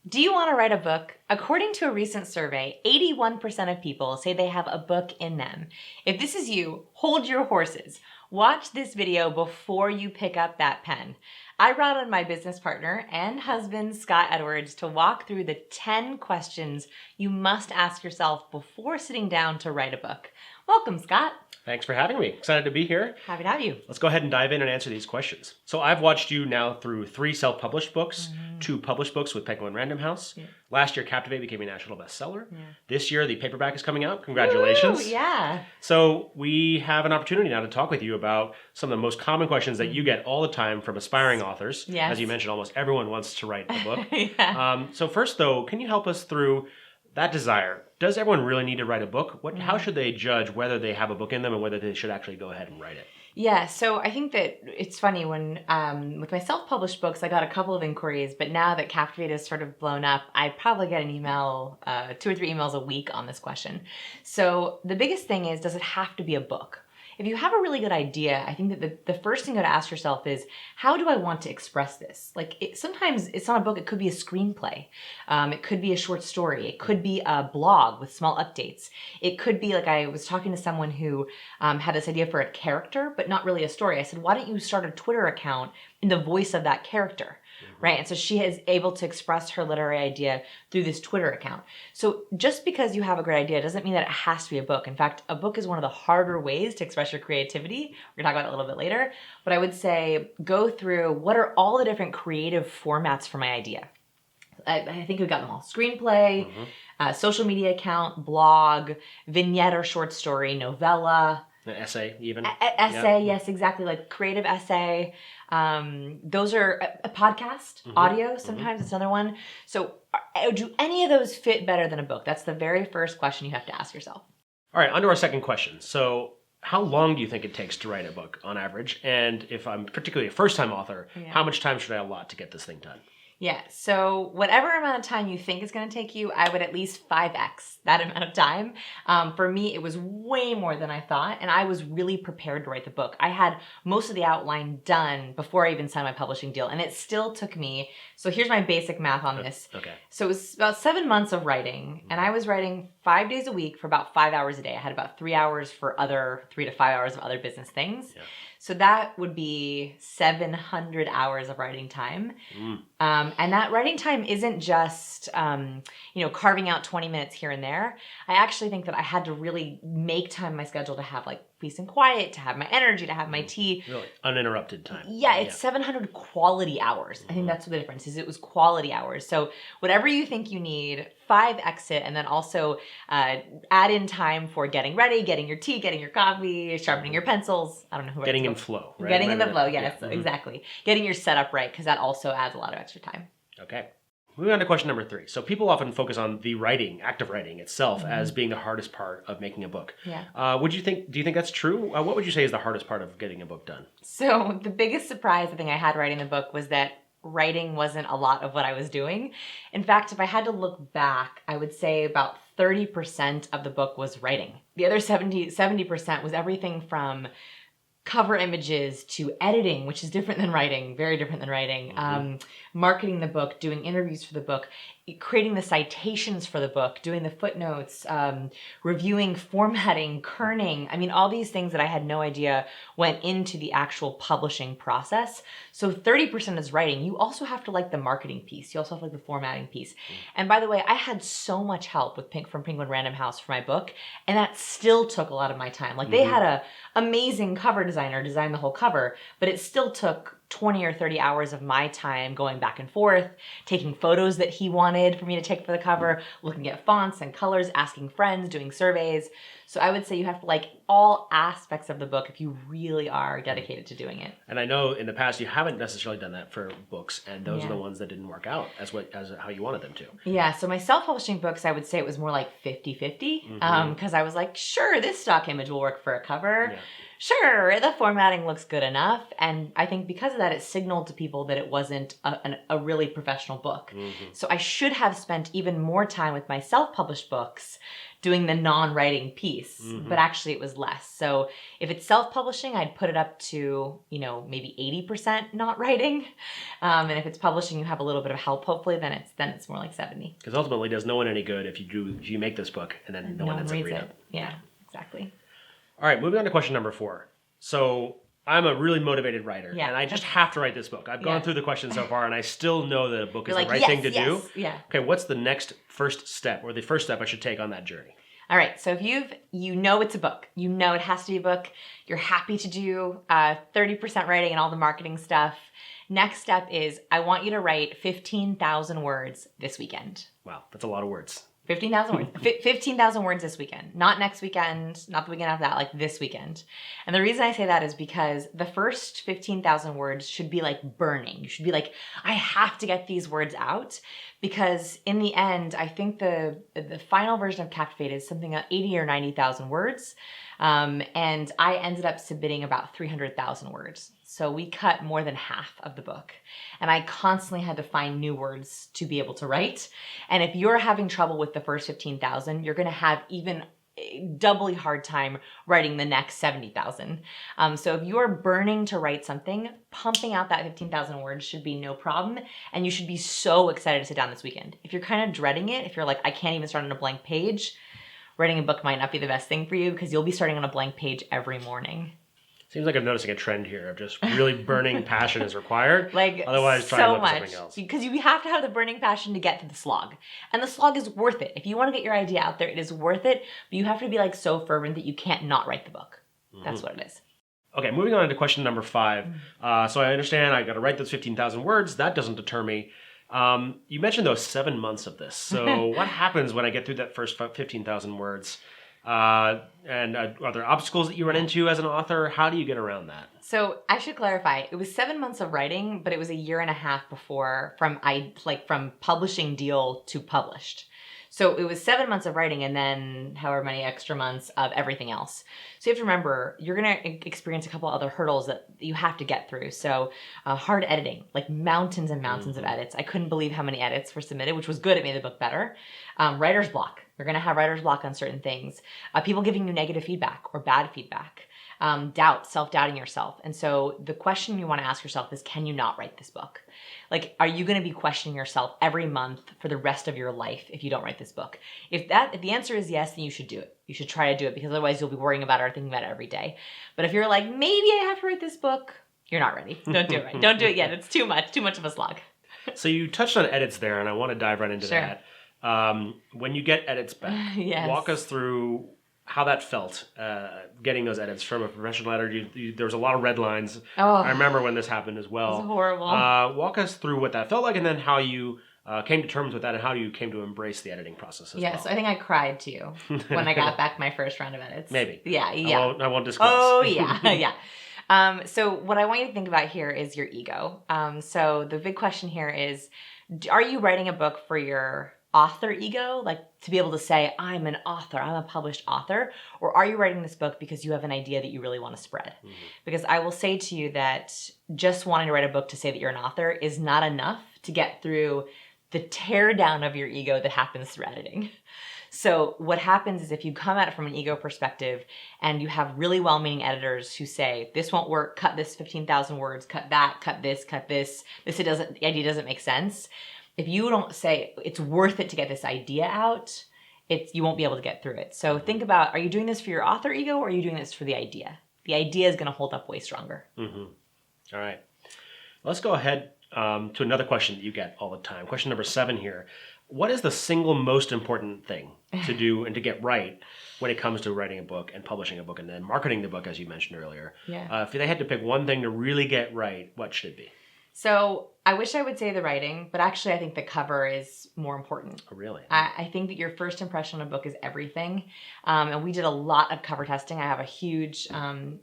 Do you want to write a book? According to a recent survey, 81% of people say they have a book in them. If this is you, hold your horses. Watch this video before you pick up that pen. I brought on my business partner and husband, Scott Edwards, to walk through the 10 questions you must ask yourself before sitting down to write a book. Welcome, Scott. Thanks for having me. Excited to be here. Happy to have you. Let's go ahead and dive in and answer these questions. So I've watched you now through 3 self-published books, 2 published books with Penguin Random House. Yeah. Last year, Captivate became a national bestseller. Yeah. This year, the paperback is coming out. Congratulations. Woo, yeah. So we have an opportunity now to talk with you about some of the most common questions that you get all the time from aspiring authors. Yes. As you mentioned, almost everyone wants to write a book. Yeah. So first, though, can you help us through that desire? Does everyone really need to write a book? How should they judge whether they have a book in them and whether they should actually go ahead and write it? Yeah, so I think that it's funny when, with my self-published books, I got a couple of inquiries, but now that Captivate has sort of blown up, I probably get an email, 2 or 3 emails a week on this question. So the biggest thing is, does it have to be a book? If you have a really good idea, I think that the first thing you got to ask yourself is, how do I want to express this? Like, sometimes it's not a book, it could be a screenplay. It could be a short story. It could be a blog with small updates. It could be, like, I was talking to someone who had this idea for a character, but not really a story. I said, why don't you start a Twitter account in the voice of that character? Right? And so she is able to express her literary idea through this Twitter account. So just because you have a great idea doesn't mean that it has to be a book. In fact, a book is one of the harder ways to express your creativity. We're going to talk about it a little bit later. But I would say go through what are all the different creative formats for my idea. I think we've got them all. Screenplay, social media account, blog, vignette or short story, novella. An essay, even. Essay, yes, exactly. Like creative essay. Those are a podcast, audio, sometimes it's another one. So do any of those fit better than a book? That's the very first question you have to ask yourself. All right, on to our second question. So how long do you think it takes to write a book on average? And if I'm particularly a first-time author, how much time should I allot to get this thing done? Yeah, so whatever amount of time you think it's going to take you, I would at least 5x that amount of time. For me, it was way more than I thought, and I was really prepared to write the book. I had most of the outline done before I even signed my publishing deal, and it still took me, so here's my basic math on this. Okay. So it was about 7 months of writing, and I was writing 5 days a week for about 5 hours a day. I had about 3 hours for 3 to 5 hours of other business things. Yeah. So that would be 700 hours of writing time. And that writing time isn't just, carving out 20 minutes here and there. I actually think that I had to really make time in my schedule to have like peace and quiet, to have my energy, to have my tea. Really uninterrupted time. Yeah, it's 700 quality hours. I think that's what the difference is. It was quality hours. So whatever you think you need, 5x it, and then also add in time for getting ready, getting your tea, getting your coffee, sharpening your pencils. I don't know who. Getting in flow, right? Getting in the flow, yes, exactly. Getting your setup right, because that also adds a lot of extra time. Okay. Moving on to question number 3. So people often focus on the writing, act of writing itself as being the hardest part of making a book. Yeah. Do you think that's true? What would you say is the hardest part of getting a book done? So the biggest surprise I think I had writing the book was that writing wasn't a lot of what I was doing. In fact, if I had to look back, I would say about 30% of the book was writing. The other 70% was everything from cover images to editing, which is different than writing, very different than writing, marketing the book, doing interviews for the book, creating the citations for the book, doing the footnotes, reviewing, formatting, kerning. I mean, all these things that I had no idea went into the actual publishing process. So 30% is writing. You also have to like the marketing piece. You also have to like the formatting piece. And by the way, I had so much help from Penguin Random House for my book, and that still took a lot of my time. Like they had a amazing cover designer design the whole cover, but it still took 20 or 30 hours of my time going back and forth, taking photos that he wanted for me to take for the cover, looking at fonts and colors, asking friends, doing surveys. So I would say you have to like all aspects of the book if you really are dedicated to doing it. And I know in the past you haven't necessarily done that for books, and those are the ones that didn't work out as how you wanted them to. Yeah, so my self-publishing books, I would say it was more like 50-50, because I was like, sure, this stock image will work for a cover. Yeah. Sure, the formatting looks good enough. And I think because of that, it signaled to people that it wasn't a really professional book. So I should have spent even more time with my self-published books doing the non-writing piece, but actually it was less. So if it's self-publishing, I'd put it up to, maybe 80% not writing. And if it's publishing, you have a little bit of help, hopefully, then it's more like 70. Because ultimately, it does no one any good if you make this book and then no one ends up reading it. Yeah, exactly. All right, moving on to question number 4. So I'm a really motivated writer, and I just have to write this book. I've gone through the questions so far, and I still know that a book is the right thing to do. Yeah. Okay, what's the next first step, or the first step I should take on that journey? All right, so if you know it's a book, you know it has to be a book, you're happy to do 30% writing and all the marketing stuff. Next step is I want you to write 15,000 words this weekend. Wow, that's a lot of words. 15,000 words. 15,000 words this weekend. Not next weekend, not the weekend after that, like this weekend. And the reason I say that is because the first 15,000 words should be like burning. You should be like, I have to get these words out, because in the end, I think the final version of Captivate is something like 80 or 90,000 words. And I ended up submitting about 300,000 words. So we cut more than half of the book. And I constantly had to find new words to be able to write. And if you're having trouble with the first 15,000, you're going to have even doubly hard time writing the next 70,000. So if you're burning to write something, pumping out that 15,000 words should be no problem. And you should be so excited to sit down this weekend. If you're kind of dreading it, if you're like, I can't even start on a blank page, writing a book might not be the best thing for you, because you'll be starting on a blank page every morning. Seems like I'm noticing a trend here of just really burning passion is required. Like, otherwise, try and look at something else. Because you have to have the burning passion to get to the slog. And the slog is worth it. If you want to get your idea out there, it is worth it. But you have to be like so fervent that you can't not write the book. That's what it is. Okay, moving on to question number 5. So I understand I got to write those 15,000 words. That doesn't deter me. You mentioned those 7 months of this. So what happens when I get through that first 15,000 words? Are there obstacles that you run into as an author? How do you get around that? So I should clarify, it was 7 months of writing, but it was a year and a half before from publishing deal to published. So it was 7 months of writing and then however many extra months of everything else. So you have to remember, you're going to experience a couple other hurdles that you have to get through. So hard editing, like mountains and mountains of edits. I couldn't believe how many edits were submitted, which was good. It made the book better. Writer's block. You're going to have writer's block on certain things. People giving you negative feedback or bad feedback. Doubt, self-doubting yourself. And so the question you want to ask yourself is, can you not write this book? Like, are you going to be questioning yourself every month for the rest of your life if you don't write this book? If the answer is yes, then you should do it. You should try to do it, because otherwise you'll be worrying about it or thinking about it every day. But if you're like, maybe I have to write this book, you're not ready. Don't do it right. Don't do it yet. It's too much of a slog. So you touched on edits there, and I want to dive right into that. When you get edits back, walk us through how that felt, getting those edits from a professional editor. There was a lot of red lines. I remember when this happened as well. It was horrible. Walk us through what that felt like, and then how you came to terms with that, and how you came to embrace the editing process as well. Yes, I think I cried too when I got back my first round of edits. Maybe. Yeah. I won't disclose. Oh, yeah. So what I want you to think about here is your ego. So the big question here is, are you writing a book for your author ego, like to be able to say, I'm an author, I'm a published author? Or are you writing this book because you have an idea that you really want to spread? Because I will say to you that just wanting to write a book to say that you're an author is not enough to get through the tear down of your ego that happens through editing. So what happens is, if you come at it from an ego perspective and you have really well-meaning editors who say, this won't work, cut this 15,000 words, cut that, cut this, the idea doesn't make sense. If you don't say it's worth it to get this idea out, you won't be able to get through it. So think about, are you doing this for your author ego, or are you doing this for the idea? The idea is going to hold up way stronger. All right. Let's go ahead to another question that you get all the time. Question number 7 here. What is the single most important thing to do and to get right when it comes to writing a book and publishing a book and then marketing the book, as you mentioned earlier? Yeah. If they had to pick one thing to really get right, what should it be? So I wish I would say the writing, but actually I think the cover is more important. Oh, really? I think that your first impression on a book is everything. And we did a lot of cover testing. I have a huge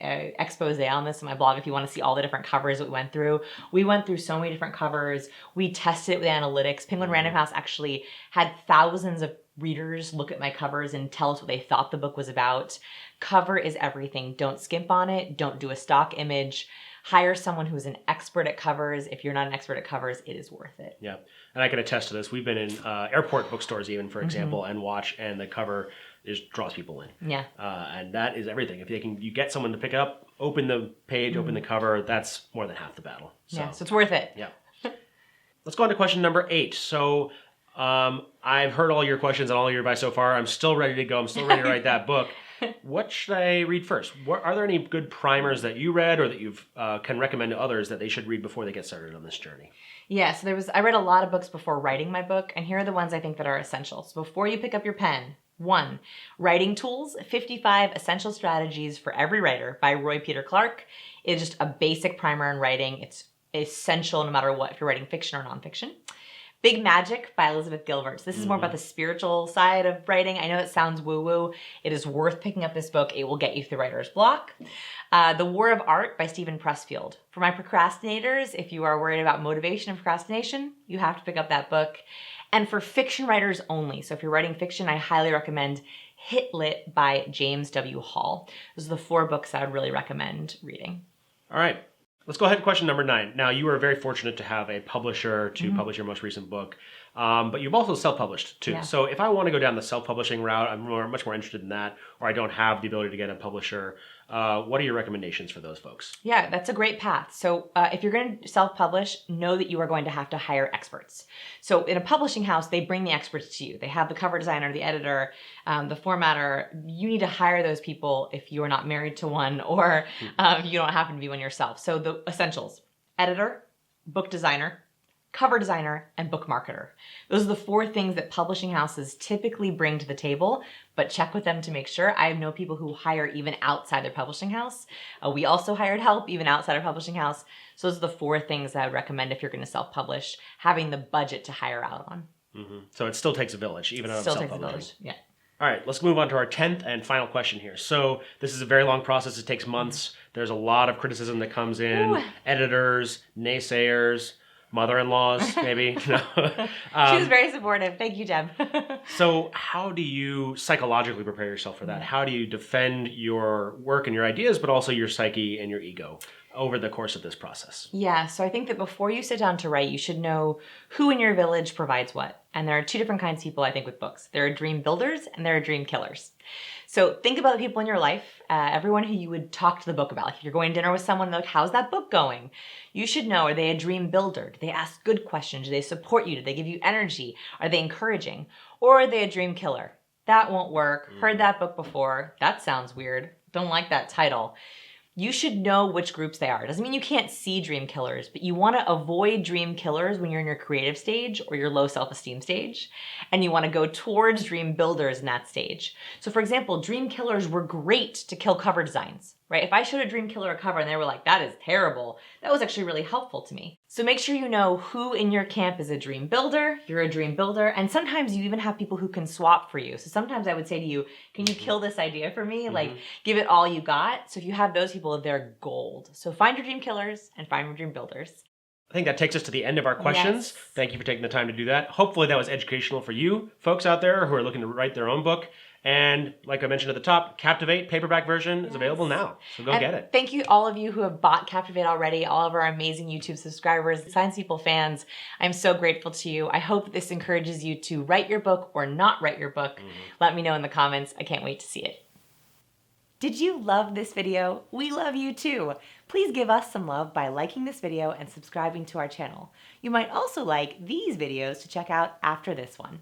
expose on this on my blog if you want to see all the different covers that we went through. We went through so many different covers. We tested it with analytics. Penguin Random House actually had thousands of readers look at my covers and tell us what they thought the book was about. Cover is everything. Don't skimp on it. Don't do a stock image. Hire someone who's an expert at covers. If you're not an expert at covers, it is worth it. Yeah, and I can attest to this. We've been in airport bookstores even, for example, and the cover just draws people in. Yeah. And that is everything. If you get someone to pick it up, open the page, open the cover, that's more than half the battle. So it's worth it. Yeah. Let's go on to question number 8. So I've heard all your questions and all your advice so far. I'm still ready to go. I'm still ready to write that book. What should I read first? Are there any good primers that you read or that you can recommend to others that they should read before they get started on this journey? Yeah, so I read a lot of books before writing my book, and here are the ones I think that are essential. So before you pick up your pen, 1, Writing Tools, 55 Essential Strategies for Every Writer by Roy Peter Clark. It's just a basic primer in writing. It's essential no matter what, if you're writing fiction or nonfiction. Big Magic by Elizabeth Gilbert. So this is more about the spiritual side of writing. I know it sounds woo-woo. It is worth picking up this book. It will get you through writer's block. The War of Art by Stephen Pressfield. For my procrastinators, if you are worried about motivation and procrastination, you have to pick up that book. And for fiction writers only, so if you're writing fiction, I highly recommend Hit Lit by James W. Hall. Those are the 4 books I would really recommend reading. All right. Let's go ahead to question number 9. Now, you were very fortunate to have a publisher to publish your most recent book, but you've also self-published too. Yeah. So if I want to go down the self-publishing route, I'm much more interested in that, or I don't have the ability to get a publisher. What are your recommendations for those folks? Yeah, that's a great path. So if you're going to self-publish, know that you are going to have to hire experts. So in a publishing house, they bring the experts to you. They have the cover designer, the editor, the formatter. You need to hire those people if you are not married to one or you don't happen to be one yourself. So the essentials: editor, book designer, cover designer, and book marketer. Those are the 4 things that publishing houses typically bring to the table, but check with them to make sure. I know people who hire even outside their publishing house. We also hired help even outside our publishing house. So those are the 4 things that I would recommend if you're going to self-publish, having the budget to hire out on. So it still takes a village, even though I'm self-publishing. Still takes a village, yeah. All right, let's move on to our 10th and final question here. So this is a very long process. It takes months. There's a lot of criticism that comes in. Ooh. Editors, naysayers, mother-in-laws, maybe. No. She was very supportive. Thank you, Deb. So how do you psychologically prepare yourself for that? How do you defend your work and your ideas, but also your psyche and your ego over the course of this process? Yeah, so I think that before you sit down to write, you should know who in your village provides what. And there are 2 different kinds of people, I think, with books. There are dream builders and there are dream killers. So think about the people in your life, everyone who you would talk to the book about. Like if you're going to dinner with someone, like, how's that book going? You should know, are they a dream builder? Do they ask good questions? Do they support you? Do they give you energy? Are they encouraging? Or are they a dream killer? That won't work. Heard that book before. That sounds weird. Don't like that title. You should know which groups they are. It doesn't mean you can't see dream killers, but you want to avoid dream killers when you're in your creative stage or your low self-esteem stage, and you want to go towards dream builders in that stage. So for example, dream killers were great to kill cover designs, right? If I showed a dream killer a cover and they were like, that is terrible, that was actually really helpful to me. So make sure you know who in your camp is a dream builder, you're a dream builder, and sometimes you even have people who can swap for you. So sometimes I would say to you, can you kill this idea for me? Like, give it all you got. So if you have those people, they're gold. So find your dream killers and find your dream builders. I think that takes us to the end of our questions. Yes. Thank you for taking the time to do that. Hopefully that was educational for you folks out there who are looking to write their own book. And like I mentioned at the top, Captivate paperback version is available now. So go get it. Thank you all of you who have bought Captivate already, all of our amazing YouTube subscribers, Science People fans. I'm so grateful to you. I hope this encourages you to write your book or not write your book. Let me know in the comments. I can't wait to see it. Did you love this video? We love you too. Please give us some love by liking this video and subscribing to our channel. You might also like these videos to check out after this one.